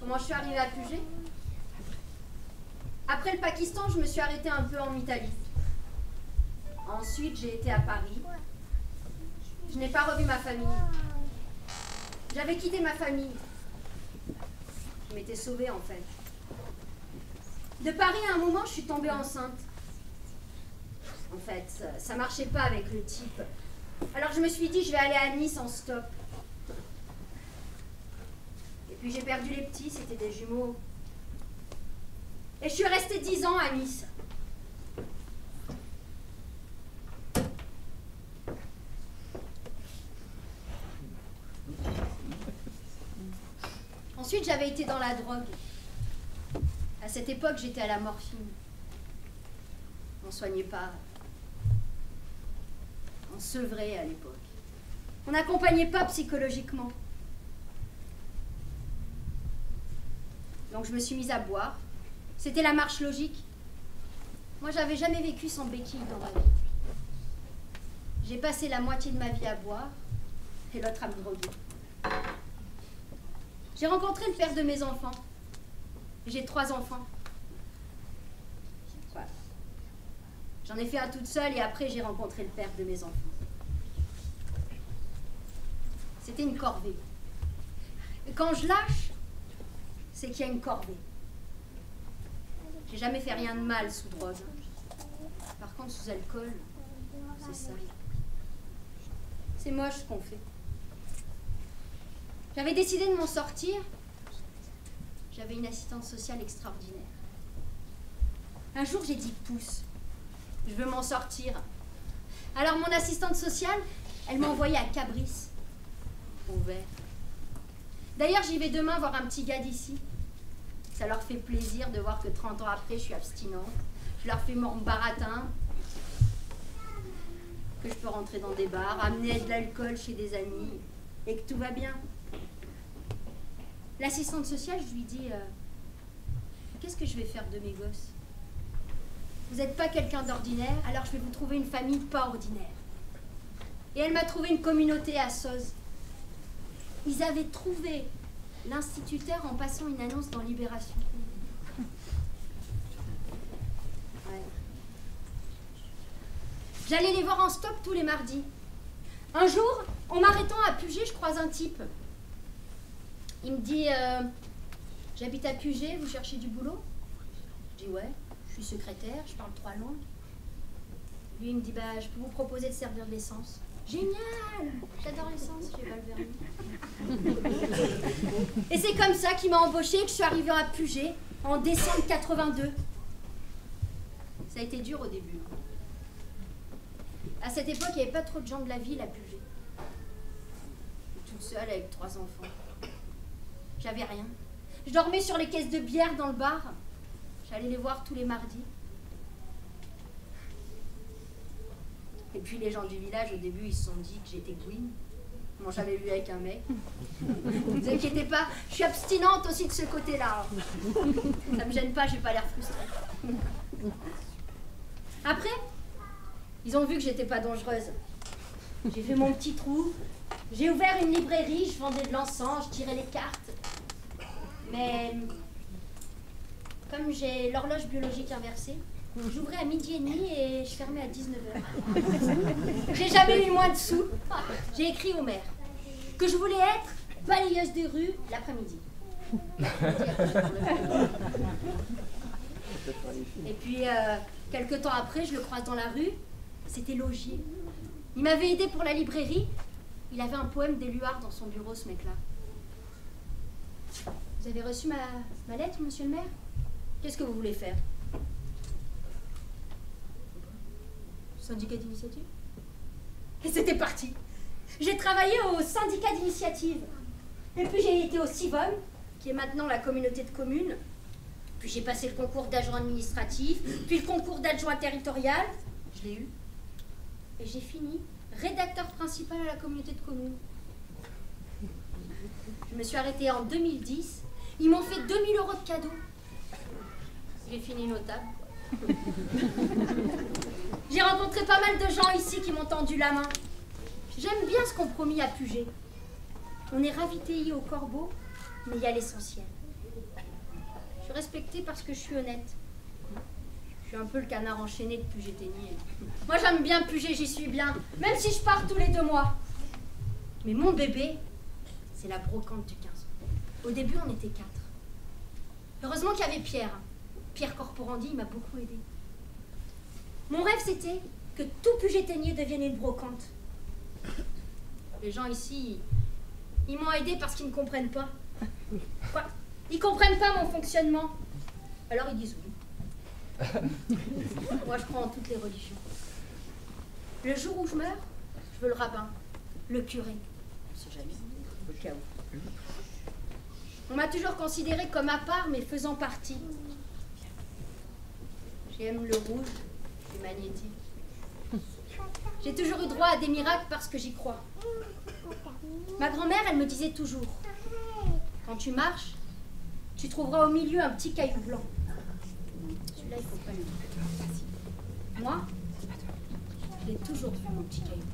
Comment je suis arrivée à Puget? Après le Pakistan, je me suis arrêtée un peu en Italie. Ensuite, j'ai été à Paris. Je n'ai pas revu ma famille. J'avais quitté ma famille. Je m'étais sauvée, en fait. De Paris, à un moment, je suis tombée enceinte. En fait, ça marchait pas avec le type. Alors je me suis dit, je vais aller à Nice en stop. Et puis j'ai perdu les petits, c'était des jumeaux. Et je suis restée 10 ans à Nice. Ensuite, j'avais été dans la drogue. À cette époque, j'étais à la morphine. On ne soignait pas. On sevrait à l'époque. On n'accompagnait pas psychologiquement. Donc je me suis mise à boire. C'était la marche logique. Moi, j'avais jamais vécu sans béquille dans ma vie. J'ai passé la moitié de ma vie à boire et l'autre à me droguer. J'ai rencontré le père de mes enfants. J'ai 3 enfants. Voilà. J'en ai fait un toute seule et après j'ai rencontré le père de mes enfants. C'était une corvée. Et quand je lâche, c'est qu'il y a une corvée. J'ai jamais fait rien de mal sous drogue. Par contre, sous alcool, c'est ça. C'est moche ce qu'on fait. J'avais décidé de m'en sortir. J'avais une assistante sociale extraordinaire. Un jour, j'ai dit pousse. Je veux m'en sortir. Alors mon assistante sociale, elle m'a envoyée à Cabris, au vert. D'ailleurs, j'y vais demain voir un petit gars d'ici. Ça leur fait plaisir de voir que 30 ans après, je suis abstinente. Je leur fais mon baratin. Que je peux rentrer dans des bars, amener de l'alcool chez des amis. Et que tout va bien. L'assistante sociale, je lui dis qu'est-ce que je vais faire de mes gosses? Vous n'êtes pas quelqu'un d'ordinaire, alors je vais vous trouver une famille pas ordinaire. Et elle m'a trouvé une communauté à Soz. Ils avaient trouvé l'instituteur en passant une annonce dans Libération. Ouais. J'allais les voir en stop tous les mardis. Un jour, en m'arrêtant à Puget, je croise un type. Il me dit j'habite à Puget, vous cherchez du boulot? Je dis ouais, je suis secrétaire, je parle 3 langues. Lui il me dit bah je peux vous proposer de servir de l'essence. Génial, j'adore l'essence, j'ai pas le vernis. Et c'est comme ça qu'il m'a embauchée, que je suis arrivée à Puget en décembre 82. Ça a été dur au début. À cette époque, il n'y avait pas trop de gens de la ville à Puget. Toute seule avec 3 enfants. J'avais rien. Je dormais sur les caisses de bière dans le bar. J'allais les voir tous les mardis. Et puis les gens du village, au début, ils se sont dit que j'étais queen. Ils m'ont jamais vu avec un mec. Ne vous inquiétez pas, je suis abstinente aussi de ce côté-là. Ça me gêne pas, j'ai pas l'air frustrée. Après, ils ont vu que j'étais pas dangereuse. J'ai fait mon petit trou. J'ai ouvert une librairie, je vendais de l'encens, je tirais les cartes. Mais comme j'ai l'horloge biologique inversée, j'ouvrais à 12h30 et je fermais à 19h. J'ai jamais eu moins de sous. J'ai écrit au maire que je voulais être balayeuse des rues l'après-midi. Et puis, quelques temps après, je le croise dans la rue. C'était Logier. Il m'avait aidé pour la librairie. Il avait un poème d'Éluard dans son bureau, ce mec-là. Vous avez reçu ma lettre, monsieur le maire? Qu'est-ce que vous voulez faire? Syndicat d'initiative? Et c'était parti. J'ai travaillé au syndicat d'initiative. Et puis j'ai été au CIVOM, qui est maintenant la communauté de communes. Puis j'ai passé le concours d'agent administratif, puis le concours d'adjoint territorial. Je l'ai eu. Et j'ai fini rédacteur principal à la communauté de communes. Je me suis arrêtée en 2010. Ils m'ont fait 2000 € de cadeaux. J'ai fini notable. J'ai rencontré pas mal de gens ici qui m'ont tendu la main. J'aime bien ce compromis à Puget. On est ravitaillé au corbeau, mais il y a l'essentiel. suis respectée parce que je suis honnête. Je suis un peu le canard enchaîné de Puget-Théniers. Moi, j'aime bien Puget, j'y suis bien, même si je pars tous les 2 mois. Mais mon bébé, c'est la brocante du 15. Au début, on était 4. Heureusement qu'il y avait Pierre. Pierre Corporandi, il m'a beaucoup aidé. Mon rêve, c'était que tout Puget-Théniers devienne une brocante. Les gens ici, ils m'ont aidé parce qu'ils ne comprennent pas. Quoi? Ils comprennent pas mon fonctionnement. Alors ils disent oui. Moi, je crois en toutes les religions. Le jour où je meurs, je veux le rabbin, le curé. On sait jamais, au cas où. On m'a toujours considérée comme à part, mais faisant partie. J'aime le rouge, le magnétique. J'ai toujours eu droit à des miracles parce que j'y crois. Ma grand-mère, elle me disait toujours, quand tu marches, tu trouveras au milieu un petit caillou blanc. Celui-là, il faut pas le dire. Moi, je l'ai toujours vu, mon petit caillou.